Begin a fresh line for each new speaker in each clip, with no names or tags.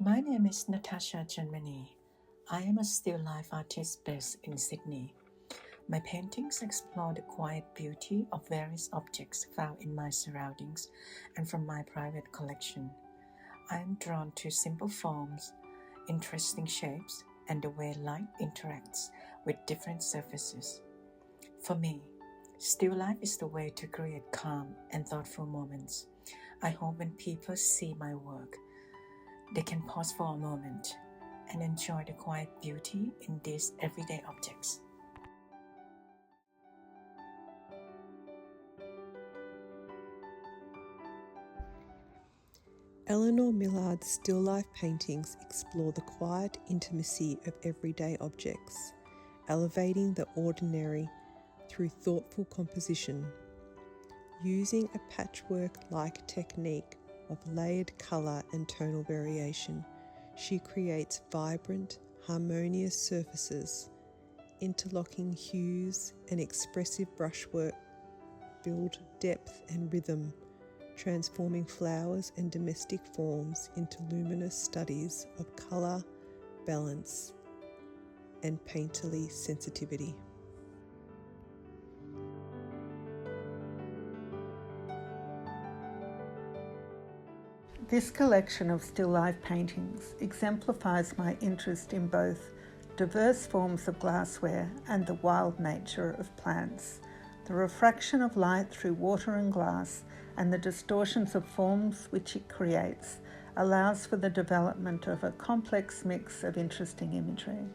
My name is Natasha Junmanee. I am a still life artist based in Sydney. My paintings explore the quiet beauty of various objects found in my surroundings and from my private collection. I am drawn to simple forms, interesting shapes, and the way light interacts with different surfaces. For me, still life is the way to create calm and thoughtful moments. I hope when people see my work, they can pause for a moment and enjoy the quiet beauty in these everyday objects.
Eleanor Millard's still life paintings explore the quiet intimacy of everyday objects, elevating the ordinary through thoughtful composition. Using a patchwork-like technique of layered colour and tonal variation, she creates vibrant, harmonious surfaces. Interlocking hues and expressive brushwork build depth and rhythm, transforming flowers and domestic forms into luminous studies of colour, balance, and painterly sensitivity.
This collection of still life paintings exemplifies my interest in both diverse forms of glassware and the wild nature of plants. The refraction of light through water and glass and the distortions of forms which it creates allows for the development of a complex mix of interesting imagery.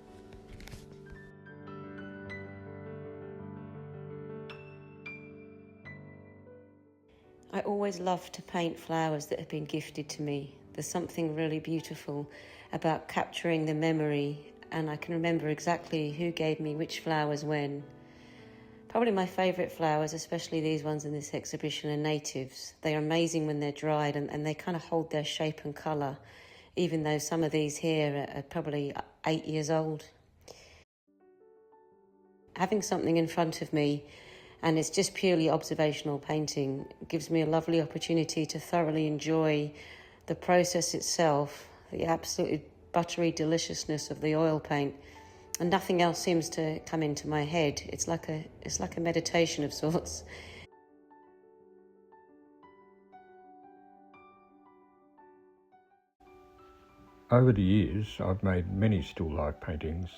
I always love to paint flowers that have been gifted to me. There's something really beautiful about capturing the memory, and I can remember exactly who gave me which flowers when. Probably my favourite flowers, especially these ones in this exhibition, are natives. They are amazing when they're dried and they kind of hold their shape and colour, even though some of these here are probably 8 years old. Having something in front of me, and it's just purely observational painting, gives me a lovely opportunity to thoroughly enjoy the process itself, the absolutely buttery deliciousness of the oil paint, and nothing else seems to come into my head. It's like a meditation of sorts.
Over the years, I've made many still life paintings,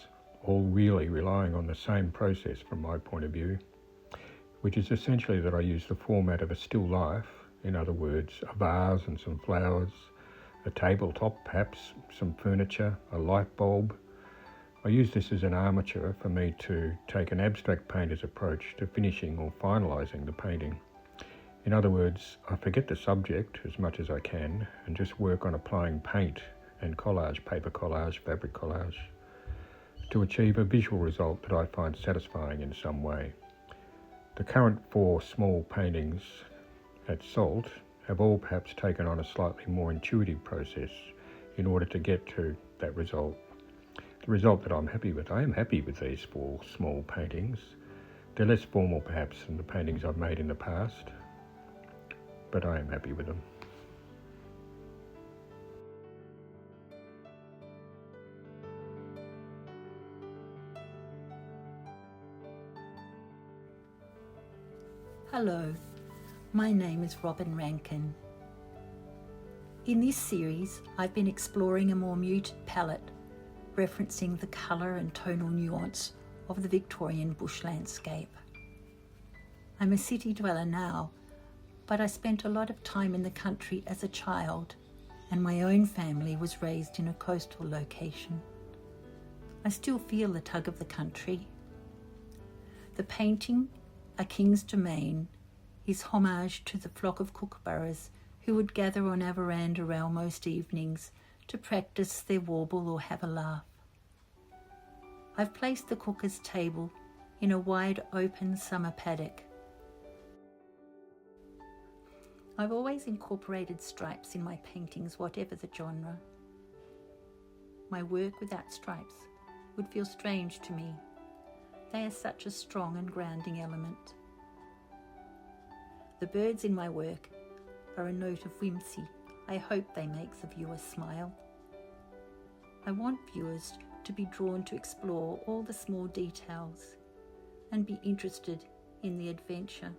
all really relying on the same process from my point of view, which is essentially that I use the format of a still life, in other words, a vase and some flowers, a tabletop perhaps, some furniture, a light bulb. I use this as an armature for me to take an abstract painter's approach to finishing or finalising the painting. In other words, I forget the subject as much as I can and just work on applying paint and collage, paper collage, fabric collage, to achieve a visual result that I find satisfying in some way. The current 4 small paintings at Salt have all perhaps taken on a slightly more intuitive process in order to get to that result. The result that I'm happy with. I am happy with these 4 small paintings. They're less formal perhaps than the paintings I've made in the past, but I am happy with them.
Hello, my name is Robyn Rankin. In this series, I've been exploring a more muted palette, referencing the colour and tonal nuance of the Victorian bush landscape. I'm a city dweller now, but I spent a lot of time in the country as a child, and my own family was raised in a coastal location. I still feel the tug of the country. The painting, A King's Domain, is homage to the flock of kookaburras who would gather on our veranda rail most evenings to practice their warble or have a laugh. I've placed the cookers' table in a wide open summer paddock. I've always incorporated stripes in my paintings, whatever the genre. My work without stripes would feel strange to me. They are such a strong and grounding element. The birds in my work are a note of whimsy. I hope they make the viewer smile. I want viewers to be drawn to explore all the small details and be interested in the adventure